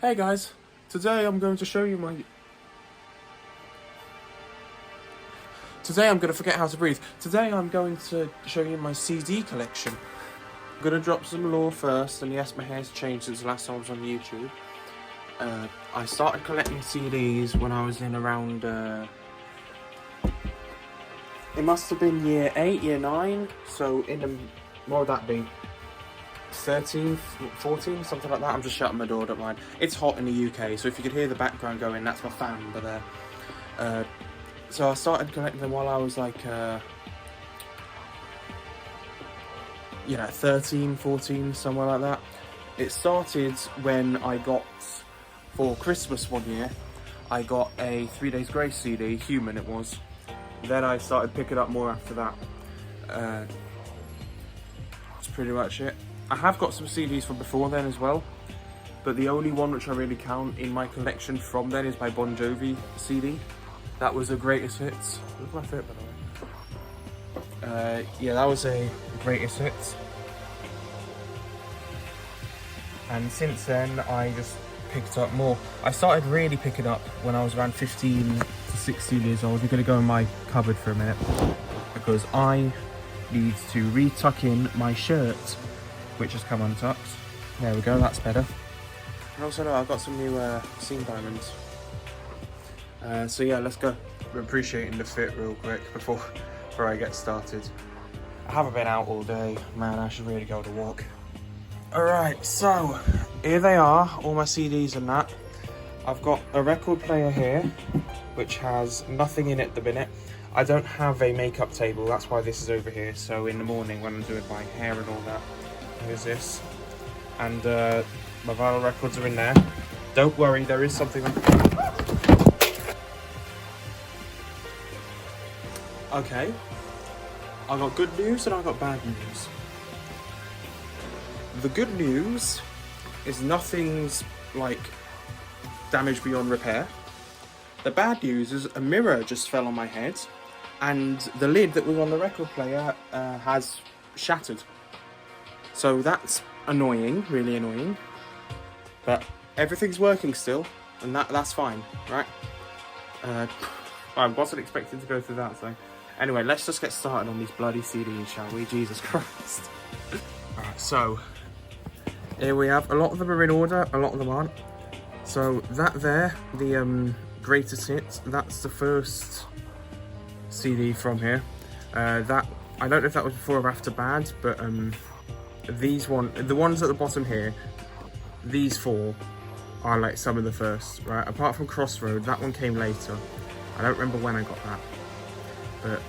Hey guys, today I'm going to show you my... Today I'm going to forget how to breathe. Today I'm going to show you my CD collection. I'm going to drop some lore first, and yes, my hair's changed since the last time I was on YouTube. I started collecting CDs when I was in around... it must have been year 8, year 9, so in the... what would that be? 13, 14, something like that. I'm just shutting my door, don't mind. It's hot in the UK, so if you could hear the background going, that's my fan, but so I started collecting them while I was like, 13, 14, somewhere like that. It started when I got, for Christmas one year, I got a 3 Days Grace CD, Human it was. Then I started picking up more after that. That's pretty much it. I have got some CDs from before then as well, but the only one which I really count in my collection from then is my Bon Jovi CD. That was a greatest hits. Look at my fit, by the way. Yeah, that was a greatest hits. And since then, I just picked up more. I started really picking up when I was around 15 to 16 years old. You're going to go in my cupboard for a minute, because I need to re-tuck in my shirt, which has come untucked. There we go, that's better. And also, I've got some new seam diamonds. So yeah, let's go. I'm appreciating the fit real quick before I get started. I haven't been out all day. Man, I should really go to walk. Alright, so here they are, all my CDs and that. I've got a record player here, which has nothing in it at the minute. I don't have a makeup table, that's why this is over here. So in the morning when I'm doing my hair and all that, here's this. And my vinyl records are in there. Don't worry, there is something on... Okay. I got good news and I got bad news. The good news is nothing's like damaged beyond repair. The bad news is a mirror just fell on my head, and the lid that was on the record player has shattered. So that's annoying, really annoying. But everything's working still, and that's fine, right? I wasn't expecting to go through that, so... Anyway, let's just get started on these bloody CDs, shall we? Jesus Christ. Alright, so... here we have, a lot of them are in order, a lot of them aren't. So, that there, the greatest hits, that's the first CD from here. That, I don't know if that was before or after Bad, but the ones at the bottom here, these four are like some of the first, right? Apart from Crossroad, that one came later. I don't remember when I got that. But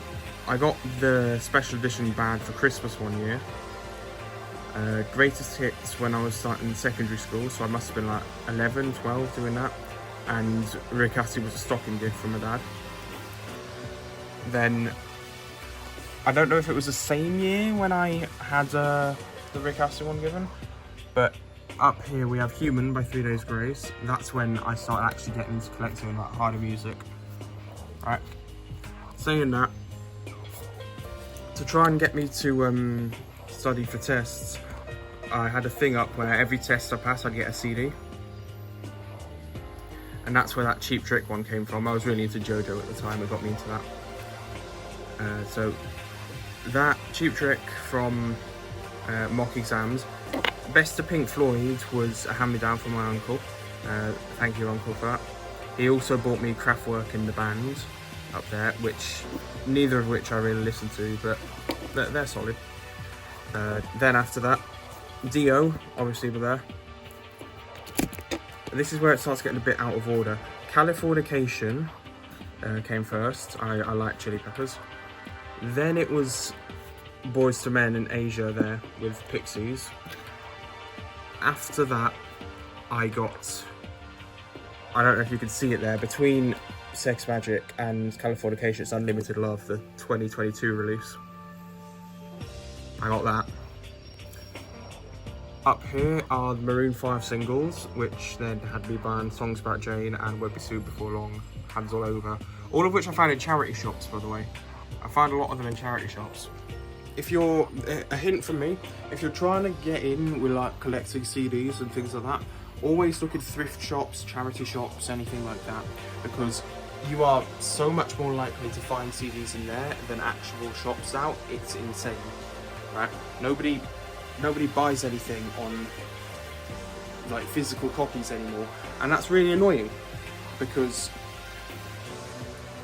I got the special edition Bad for Christmas one year. Greatest hits when I was starting secondary school, so I must have been like 11, 12 doing that. And Rick Astley was a stocking gift from my dad. Then, I don't know if it was the same year when I had the Rick Astley one given, but up here we have Human by 3 Days Grace. That's when I started actually getting into collecting like harder music. Right. Saying that, to try and get me to study for tests, I had a thing up where every test I passed I'd get a CD. And that's where that Cheap Trick one came from. I was really into JoJo at the time, it got me into that. So that Cheap Trick from mock exams. Best of Pink Floyd was a hand-me-down from my uncle. Thank you, uncle, for that. He also bought me Kraftwerk in the band up there, which neither of which I really listened to, but they're solid. Then after that, Dio, obviously, were there. This is where it starts getting a bit out of order. Californication came first. I like Chili Peppers. Then it was Boys to Men in Asia there with Pixies. After that, I got, I don't know if you can see it there, between Sex Magic and Californication, it's Unlimited Love, the 2022 release. I got that. Up here are the Maroon 5 singles, which then had me buying Songs About Jane and Won't Be Soon Before Long, Hands All Over. All of which I found in charity shops, by the way. I found a lot of them in charity shops. If you're, a hint from me, if you're trying to get in with like collecting CDs and things like that, always look at thrift shops, charity shops, anything like that, because you are so much more likely to find CDs in there than actual shops out. It's insane, right? Nobody buys anything on like physical copies anymore, and that's really annoying because,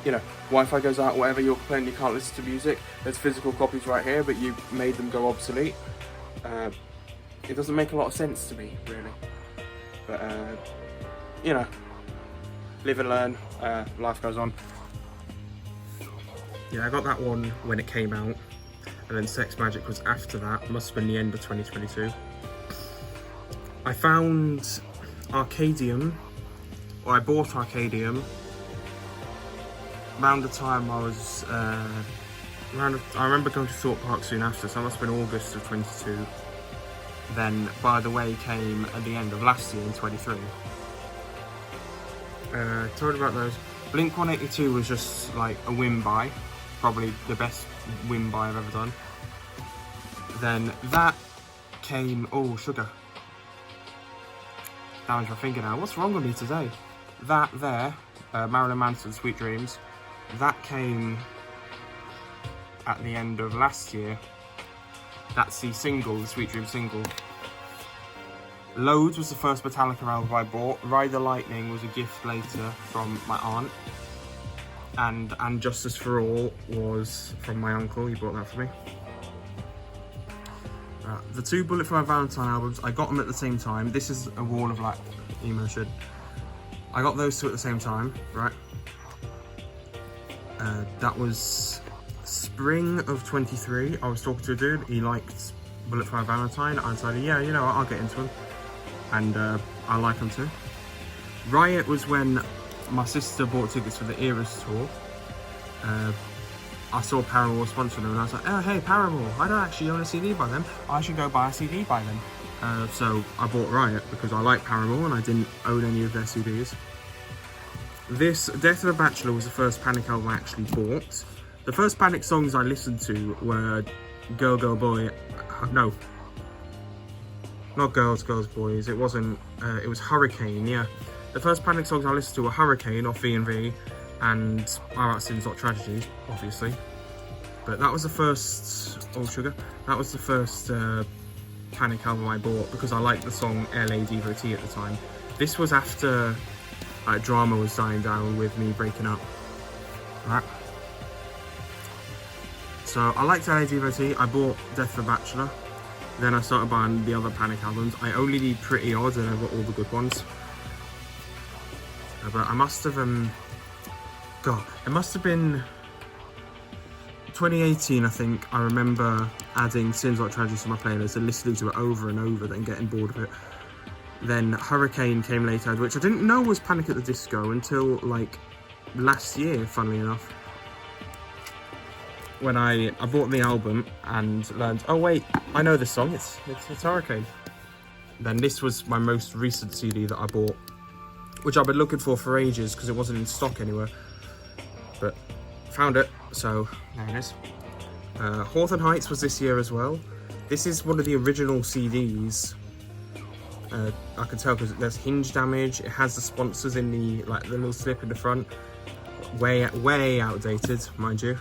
you know, Wi-Fi goes out, whatever, you're complaining you can't listen to music, there's physical copies right here, but you made them go obsolete. It doesn't make a lot of sense to me, really. But, you know, live and learn, life goes on. Yeah, I got that one when it came out, and then Sex Magic was after that, must have been the end of 2022. I found Arcadium, or I bought Arcadium around the time I was, I remember going to Thorpe Park soon after, so that must have been August of 22. Then By the Way came at the end of last year in 23. Told about those. Blink 182 was just like a whim buy, probably the best whim buy I've ever done. Then that came, oh sugar, damage my finger now, what's wrong with me today? That there, Marilyn Manson, Sweet Dreams, that came at the end of last year. That's the single, the Sweet Dreams single. Loads was the first Metallica album I bought. Ride the Lightning was a gift later from my aunt. And Justice for All was from my uncle, he bought that for me. The two Bullet for My Valentine albums, I got them at the same time. This is a wall of like emo shit. I got those two at the same time, right? That was spring of 23. I was talking to a dude, he liked Bullet for My Valentine. I decided, yeah, you know what, I'll get into them. And I like them too. Riot was when my sister bought tickets for the Eras tour. I saw Paramore sponsoring them and I was like, oh hey, Paramore, I don't actually own a CD by them, I should go buy a CD by them. So I bought Riot because I like Paramore and I didn't own any of their CDs. This Death of a Bachelor was the first Panic album I actually bought. The first Panic songs I listened to were Girl Girl Boy, no, not Girls Girls Boys, it wasn't, it was Hurricane, yeah. The first Panic songs I listened to were Hurricane off V&V and Alright Sins Not Tragedy, obviously. But that was the first, oh sugar, that was the first Panic album I bought because I liked the song LA Devotee at the time. This was after drama was dying down with me breaking up. Right. So I liked LA Devotee, I bought Death of a Bachelor. Then I started buying the other Panic albums. I only need Pretty Odd and I got all the good ones. But I must have, God, it must have been 2018, I think. I remember adding Sins Like Tragedy to my playlist and listening to it over and over, then getting bored of it. Then Hurricane came later, which I didn't know was Panic at the Disco until like last year, funnily enough. When I bought the album and learned, oh wait, I know this song, it's Hurricane. Then this was my most recent CD that I bought, which I've been looking for ages because it wasn't in stock anywhere. But found it, so there it is. Hawthorne Heights was this year as well. This is one of the original CDs. I can tell because there's hinge damage. It has the sponsors in the the little slip in the front. Way outdated, mind you.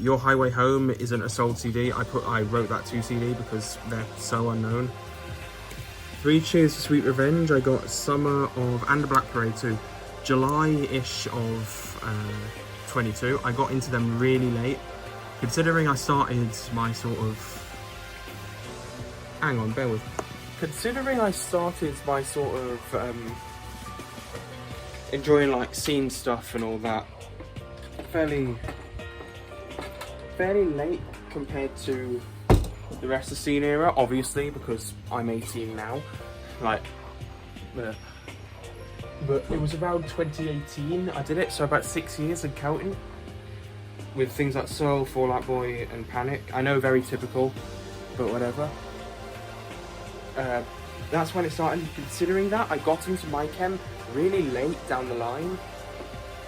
Your Highway Home isn't a sold CD. I wrote that to CD because they're so unknown. 3 Cheers for Sweet Revenge. I got Summer of, and the Black Parade too. July-ish of 22. I got into them really late, considering I started my sort of. Hang on, bear with me. Considering I started my sort of enjoying like scene stuff and all that fairly late compared to the rest of the scene era, obviously, because I'm 18 now. But it was around 2018 I did it, so about 6 years and counting. With things like Soul, Fall Out Boy and Panic. I know, very typical, but whatever. That's when it started. Considering that, I got into my chem really late down the line.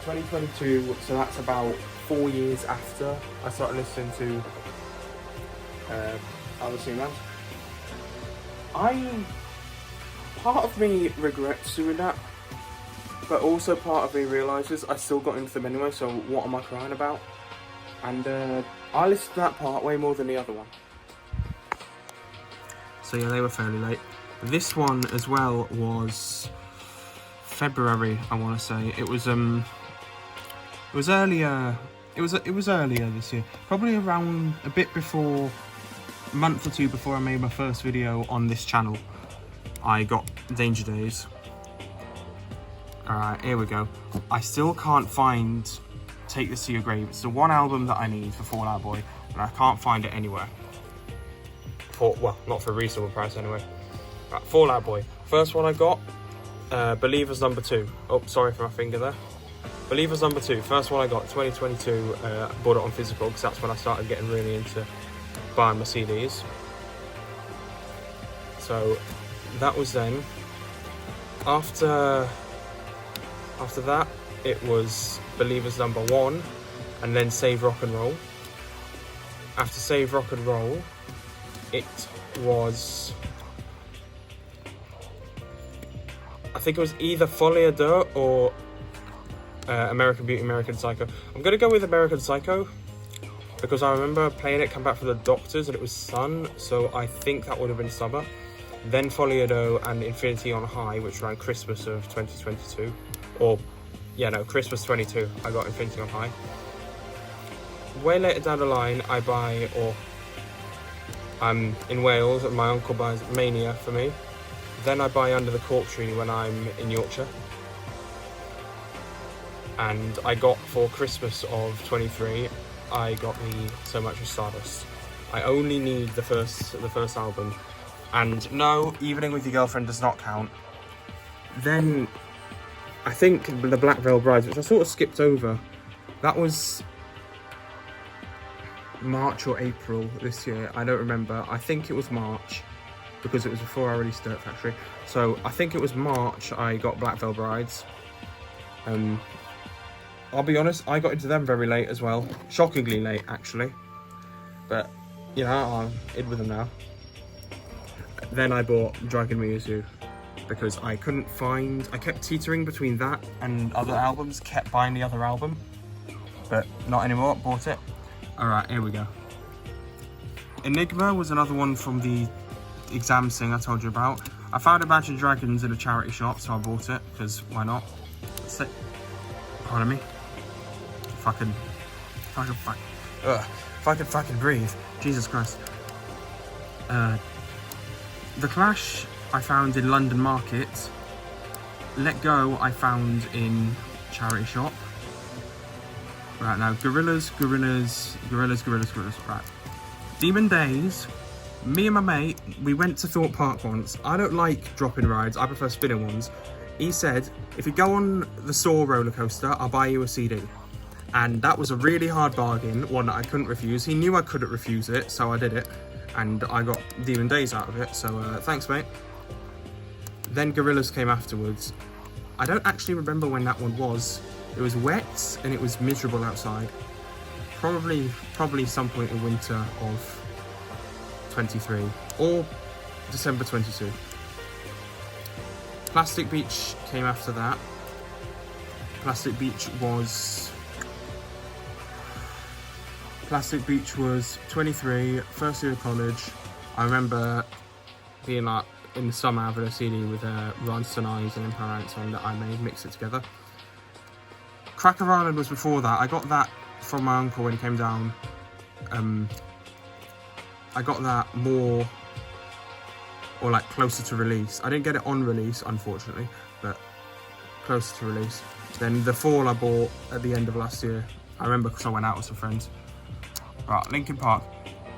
2022, so that's about 4 years after I started listening to other singers. Part of me regrets doing that, but also part of me realises I still got into them anyway, so what am I crying about? And I listened to that part way more than the other one. So yeah, they were fairly late. This one as well was February, I want to say. It was earlier. It was earlier this year, probably around a bit before, a month or two before I made my first video on this channel. I got Danger Days. Alright, here we go. I still can't find Take This to Your Grave. It's the one album that I need for Fall Out Boy, and I can't find it anywhere. Well, not for a reasonable price anyway. Right, Fall Out Boy. First one I got, Believers number 2. Oh, sorry for my finger there. Believers number 2. First one I got, 2022. Bought it on physical because that's when I started getting really into buying my CDs. So that was then. After that, it was Believers number 1, and then Save Rock and Roll. After Save Rock and Roll, it was, I think it was either Folie à Deux or American Beauty, American Psycho. I'm going to go with American Psycho because I remember playing it, come back from the doctors, and it was sun, so I think that would have been summer. Then Folie à Deux and Infinity on High, which ran Christmas of 2022. Or, yeah, no, Christmas 22, I got Infinity on High. Way later down the line, I buy, or I'm in Wales and my uncle buys Mania for me. Then I buy Under the Cork Tree when I'm in Yorkshire. And I got, for Christmas of 23, I got the So Much as Stardust. I only need the first album. And no, Evening with Your Girlfriend does not count. Then I think the Black Veil Brides, which I sort of skipped over, that was March or April this year. I don't remember. I think it was March because it was before I released Dirt Factory. So I think it was March I got Black Veil Brides. I'll be honest, I got into them very late as well. Shockingly late, actually. But, you know, I'm in with them now. Then I bought Dragon Miuzu because I kept teetering between that and other albums, kept buying the other album, but not anymore, bought it. Alright, here we go. Enigma was another one from the exam thing I told you about. I found Imagine Dragons in a charity shop, so I bought it, because why not? Pardon me. If I could fucking breathe. Jesus Christ. The Clash I found in London Market. Let Go I found in charity shop. Right, now Gorillas. Right. Demon Days. Me and my mate, we went to Thorpe Park once. I don't like drop-in rides, I prefer spinning ones. He said, if you go on the Saw roller coaster, I'll buy you a CD. And that was a really hard bargain, one that I couldn't refuse. He knew I couldn't refuse it, so I did it. And I got Demon Days out of it, so thanks, mate. Then Gorillas came afterwards. I don't actually remember when that one was. It was wet and it was miserable outside. Probably some point in winter of 23 or December 22. Plastic Beach came after that. Plastic Beach was 23, first year of college. I remember being like in the summer having a CD with Rhinestone Eyes and Empire Ants on that I made, mixed it together. Cracker Island was before that. I got that from my uncle when he came down. I got that more, or like closer to release. I didn't get it on release, unfortunately, but closer to release. Then The Fall I bought at the end of last year. I remember because I went out with some friends. Right, Linkin Park.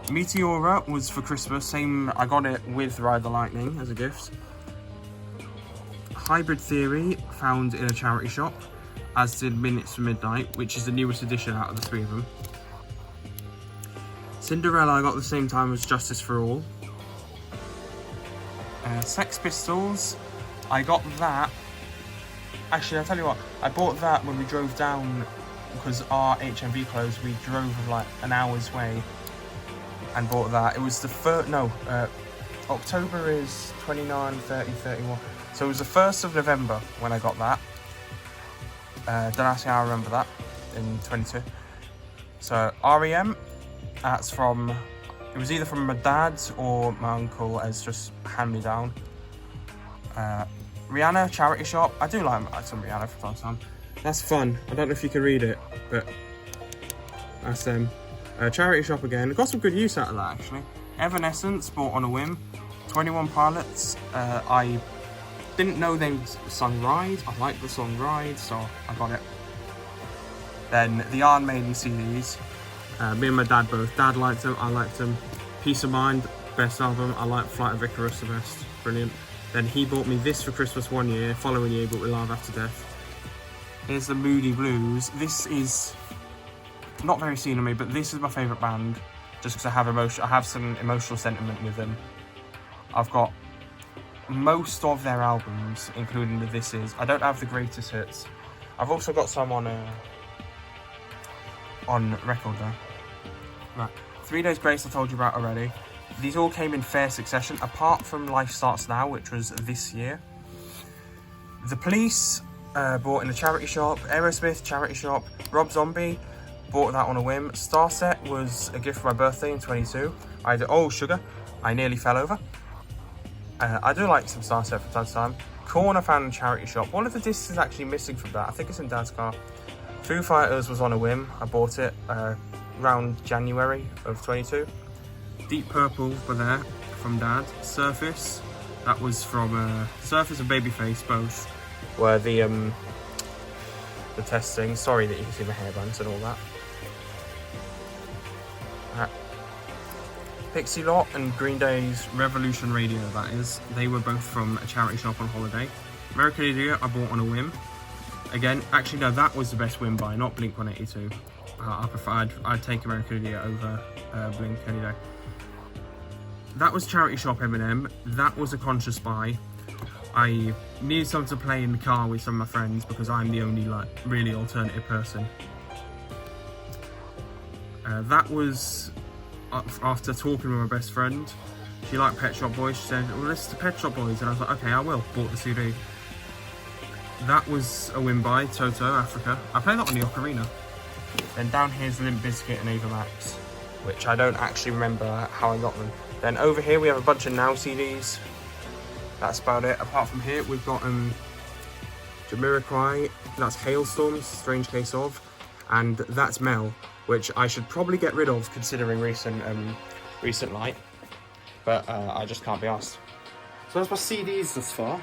Meteora was for Christmas. Same, I got it with Ride the Lightning as a gift. Hybrid Theory found in a charity shop, as did Minutes to Midnight, which is the newest edition out of the three of them. Cinderella I got at the same time as Justice for All. Sex Pistols, I got that. Actually, I'll tell you what, I bought that when we drove down, because our HMV closed. We drove like an hour's way and bought that. It was the first, no, October is 29, 30, 31. So it was the 1st of November when I got that. Don't ask me how I remember that in 22. So REM, that's from, it was either from my dad or my uncle as just hand-me-down. Rihanna, Charity Shop. I do like some Rihanna from time to time. That's fun. I don't know if you can read it, but that's them. Charity Shop again. Got some good use out of that actually. Evanescence, bought on a whim. 21 Pilots. I didn't know they sung Ride. I liked the song Ride, so I got it. Then the Iron Maiden CDs. Me and my dad both. Dad liked them, I liked them. Peace of Mind, best album. I like Flight of Icarus the best. Brilliant. Then he bought me this for Christmas one year, following year, but we Live After Death. Here's the Moody Blues. This is not very seen on me, but this is my favourite band, just because I have some emotional sentiment with them. I've got most of their albums, including the This Is. I don't have the greatest hits. I've also got some on record though. Right, 3 Days Grace I told you about already. These all came in fair succession, apart from Life Starts Now, which was this year. The Police, bought in the Charity Shop. Aerosmith, Charity Shop. Rob Zombie, bought that on a whim. Starset was a gift for my birthday in 22. Sugar, I nearly fell over. I do like some Starset from time to time. Korn I found in Charity Shop. One of the discs is actually missing from that. I think it's in Dad's car. Foo Fighters was on a whim. I bought it around January of 22. Deep Purple were there from Dad. Surface, that was from Surface and Babyface both were the testing. Sorry that you can see my hairbands and all that. Pixie Lot and Green Day's Revolution Radio, that is. They were both from a Charity Shop on holiday. American Idiot I bought on a whim. Again, actually no, that was the best whim buy, not Blink 182. I'd take American Idiot over Blink any day. That was Charity Shop Eminem. That was a conscious buy. I needed something to play in the car with some of my friends because I'm the only really alternative person. That was after talking with my best friend. She liked Pet Shop Boys. She said, well, listen to Pet Shop Boys, and I was like, okay, I will. Bought the CD. That was a win by Toto Africa. I played that on the Ocarina. Then down here's Limp Bizkit and Ava Max, which I don't actually remember how I got them. Then over here we have a bunch of Now CDs. That's about it. Apart from here, we've got Jamiroquai, that's Hailstorms, Strange Case Of, and that's Mel, which I should probably get rid of considering recent light, but I just can't be asked. So that's my CDs thus far.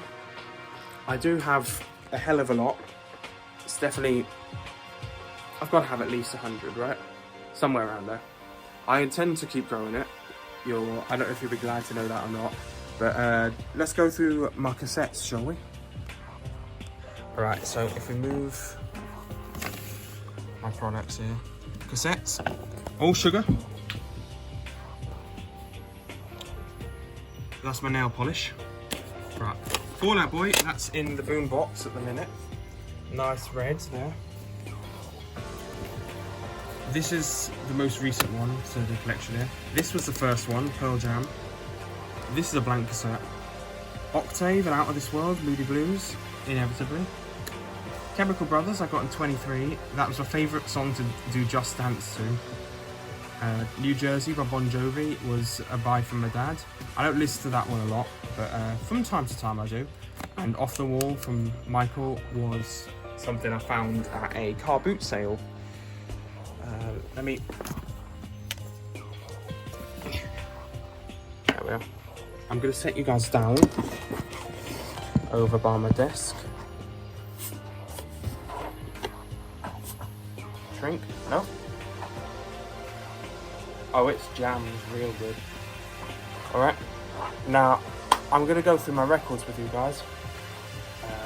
I do have a hell of a lot. It's definitely, I've got to have at least 100, right? Somewhere around there. I intend to keep growing it. I don't know if you'll be glad to know that or not, but let's go through my cassettes, shall we? Alright, so if we move my products here. Cassettes, all sugar. That's my nail polish. Right, Fall Out Boy, that's in the boom box at the minute. Nice reds there. This is the most recent one to the collection here. This was the first one, Pearl Jam. This is a blank cassette. Octave and Out of This World, Moody Blues, inevitably. Chemical Brothers I got in 23. That was my favourite song to do Just Dance to. New Jersey by Bon Jovi was a buy from my dad. I don't listen to that one a lot, but from time to time I do. And Off the Wall from Michael was something I found at a car boot sale. There we are. I'm going to set you guys down over by my desk. Shrink? No? Oh, it's jammed real good. Alright, now I'm going to go through my records with you guys.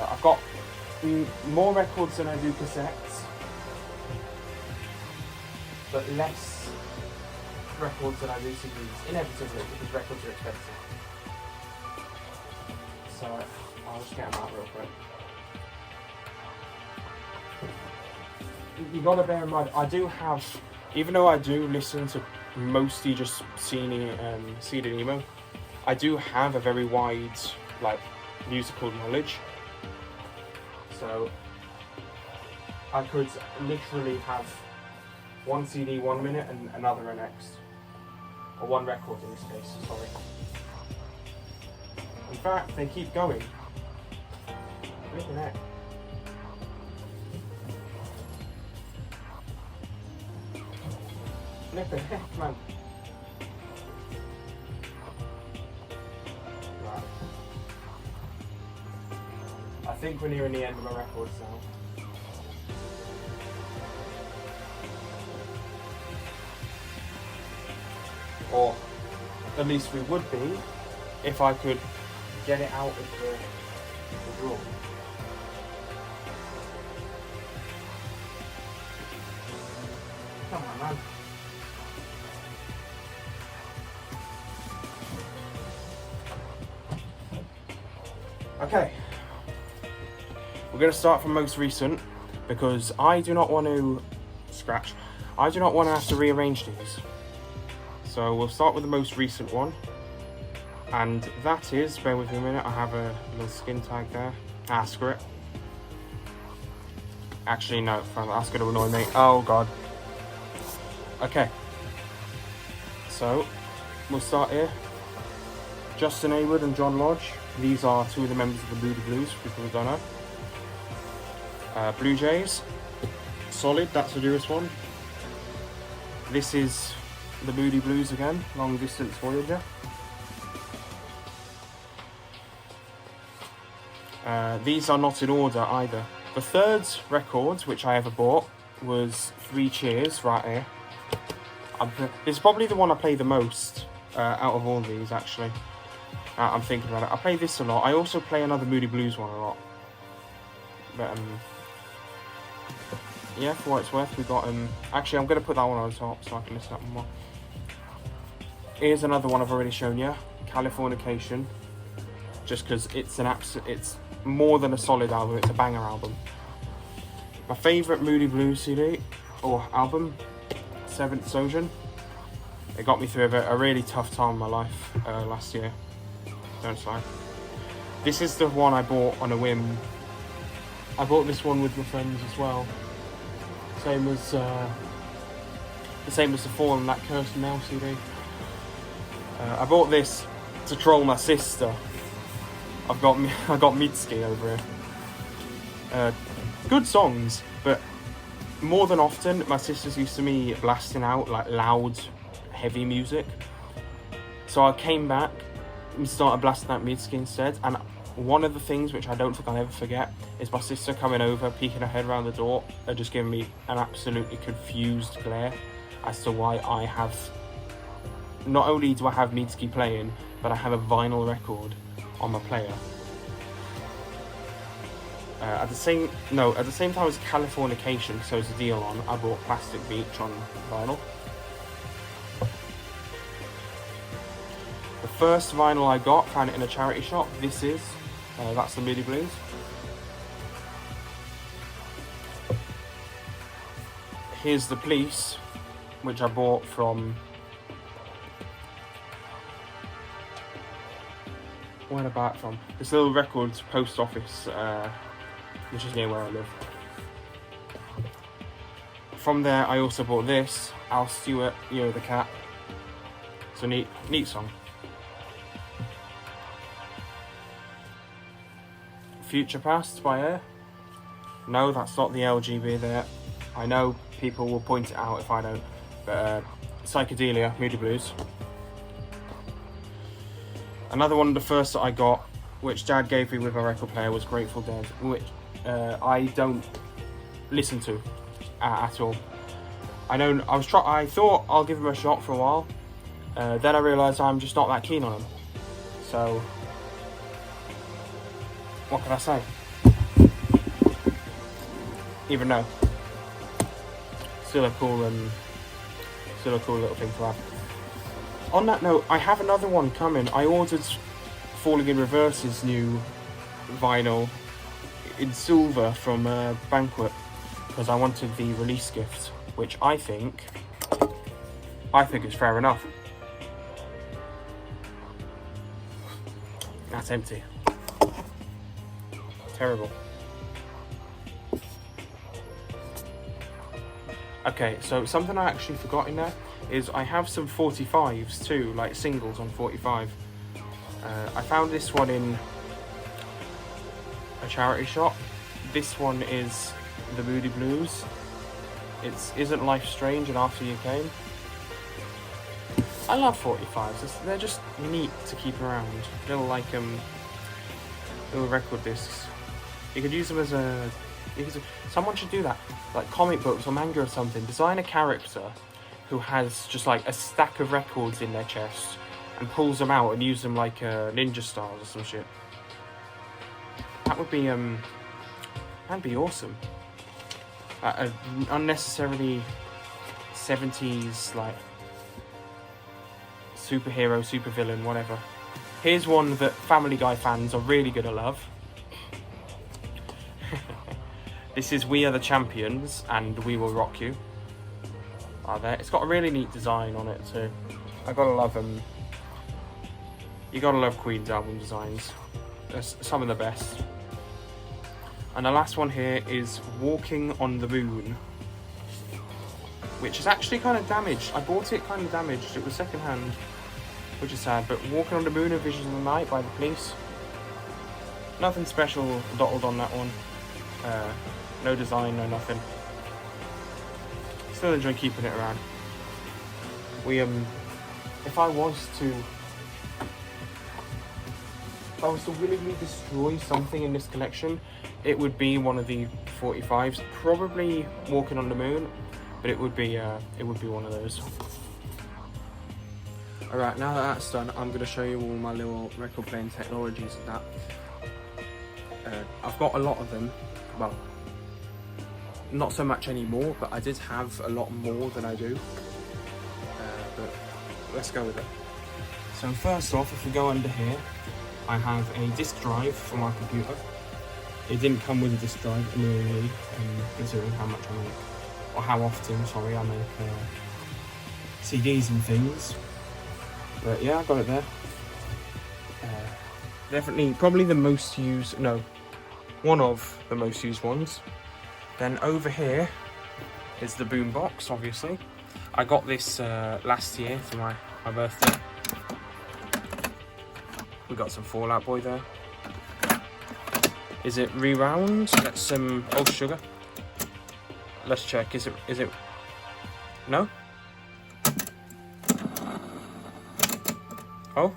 I've got more records than I do cassettes, but less records than I do CDs, inevitably, because records are expensive. So I'll just get them out real quick. You gotta bear in mind, I do have, even though I do listen to mostly just CD and emo, I do have a very wide, like, musical knowledge. So I could literally have one CD 1 minute and another the next. Or one record in this case, sorry. In fact, they keep going. Look at that. Look at that, man. Right. I think we're nearing the end of my records now. Or at least we would be if I could get it out of the drawer. Come on, man. Okay, we're going to start from most recent because I do not want to I do not want to have to rearrange these. So we'll start with the most recent one, and that is, bear with me a minute, I have a little skin tag there. Ah, screw it. Actually, no, that's going to annoy me. Oh god. Okay, so we'll start here. Justin Hayward and John Lodge. These are two of the members of the Moody Blues, people who don't know. Blue Jays. Solid, that's the newest one. This is the Moody Blues again, Long Distance Voyager. These are not in order either. The third record which I ever bought was Three Cheers, right here. It's probably the one I play the most out of all these, actually. I'm thinking about it. I play this a lot. I also play another Moody Blues one a lot. But, yeah, for what it's worth, we got, actually, I'm going to put that one on the top so I can listen to that one more. Here's another one I've already shown you, Californication. Just because it's more than a solid album, it's a banger album. My favourite Moody Blues CD, or album, Seventh Sojourn. It got me through a really tough time in my life last year. Don't sigh. This is the one I bought on a whim. I bought this one with my friends as well. Same as the Fallen That Cursed Now CD. I bought this to troll my sister. I got Mitski over here. Good songs, but more than often, my sister's used to me blasting out like loud, heavy music. So I came back and started blasting out Mitski instead. And one of the things which I don't think I'll ever forget is my sister coming over, peeking her head around the door, and just giving me an absolutely confused glare as to why I have. Not only do I have Mitski playing, but I have a vinyl record on my player. At the same time as Californication, so it's a deal on, I bought Plastic Beach on vinyl. The first vinyl I got, found it in a charity shop. This is, that's the Moody Blues. Here's The Police, which I bought from, where did I buy it from? This little records post office, which is near where I live. From there, I also bought this, Al Stewart, You're the Cat. It's a neat song. Future Past by Air. No, that's not the LGB there. I know people will point it out if I don't, but Psychedelia, Moody Blues. Another one of the first that I got, which Dad gave me with my record player, was Grateful Dead, which I don't listen to at all. I thought I'll give him a shot for a while. Then I realised I'm just not that keen on him. So, what can I say? Even though, still a cool little thing to have. On that note, I have another one coming. I ordered Falling in Reverse's new vinyl in silver from Banquet because I wanted the release gift, which I think is fair enough. That's empty. Terrible. Okay, so something I actually forgot in there is I have some 45s too, like singles on 45. I found this one in a charity shop. This one is the Moody Blues. Isn't Life Strange and After You Came. I love 45s. They're just neat to keep around. Little like little record discs. You could use them as a. Someone should do that, like comic books or manga or something. Design a character who has just like a stack of records in their chest and pulls them out and use them like ninja stars or some shit. That would be that'd be awesome. Unnecessarily 70s like superhero, supervillain, whatever. Here's one that Family Guy fans are really gonna love. This is We Are the Champions and We Will Rock You. There. It's got a really neat design on it too. I gotta love them. You gotta love Queen's album designs. They're some of the best. And the last one here is Walking on the Moon, which is actually kind of damaged. I bought it kind of damaged. It was second hand, which is sad. But Walking on the Moon and Visions of the Night by The Police. Nothing special dotted on that one. No design, no nothing. Still enjoy keeping it around. If I was to willingly destroy something in this collection, it would be one of the 45s. Probably Walking on the Moon, but it would be one of those. Alright, now that that's done, I'm going to show you all my little record playing technologies and that. I've got a lot of them. Well, not so much anymore, but I did have a lot more than I do. But let's go with it. So first off, if we go under here, I have a disk drive for my computer. It didn't come with a disk drive, annoyingly, considering how much I make, or how often, sorry, I make CDs and things. But yeah, I got it there. Definitely, probably the most used, no, one of the most used ones. Then over here is the boombox, obviously. I got this last year for my birthday. We got some Fall Out Boy there. Is it rewound? That's some old sugar. Let's check. Is it? No? Oh?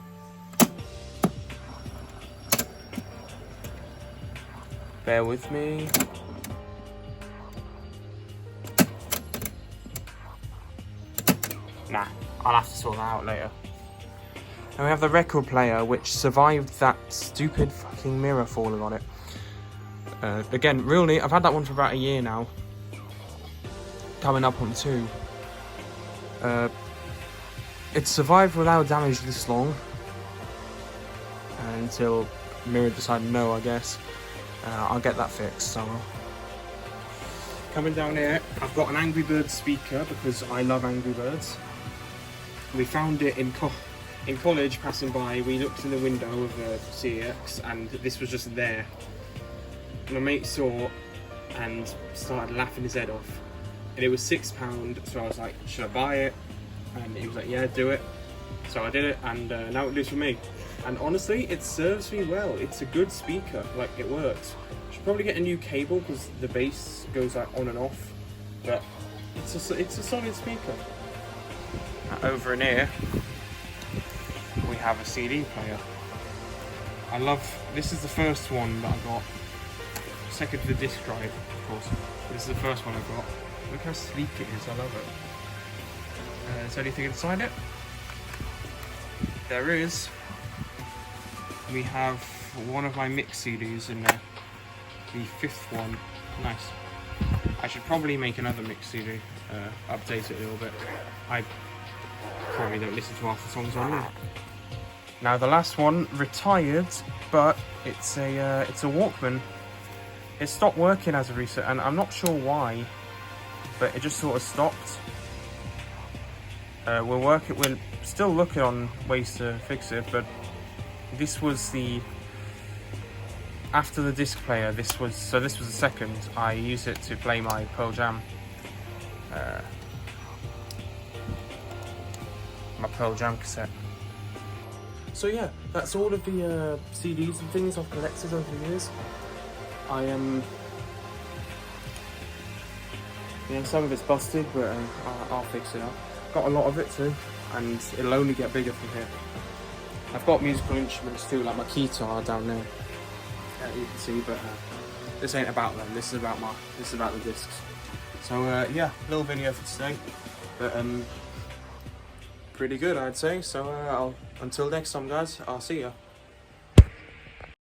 Bear with me. Nah, I'll have to sort that out later. And we have the record player, which survived that stupid fucking mirror falling on it. Again, real neat. I've had that one for about a year now. Coming up on 2. It survived without damage this long. Until mirror decided no, I guess. I'll get that fixed, so coming down here, I've got an Angry Birds speaker because I love Angry Birds. We found it in college, passing by. We looked in the window of the CEX and this was just there. My mate saw it and started laughing his head off. And it was £6, so I was like, should I buy it? And he was like, yeah, do it. So I did it, and now it lives for me. And honestly, it serves me well. It's a good speaker, like it works. Should probably get a new cable because the bass goes like on and off. But it's a solid speaker. Over in here, we have a CD player. This is the first one that I got. Second to the disc drive, of course. This is the first one I got. Look how sleek it is, I love it. Is there anything inside it? There is. We have one of my mix CDs in there. The 5th one. Nice. I should probably make another mix CD. Update it a little bit. I probably don't listen to half the songs on there. Now the last one, retired, but it's a Walkman. It stopped working as of recent, and I'm not sure why, but it just sort of stopped. We're still looking on ways to fix it, but this was the after the disc player, this was the second. I used it to play my Pearl Jam. My Pearl Jam cassette. So yeah, that's all of the CDs and things I've collected over the years. I am, some of it's busted, but I'll fix it up. Got a lot of it too, and it'll only get bigger from here. I've got musical instruments too, like my guitar down there. You can see, but this ain't about them. This is about the discs. So yeah, little video for today, but pretty good, I'd say. So until next time, guys, I'll see ya.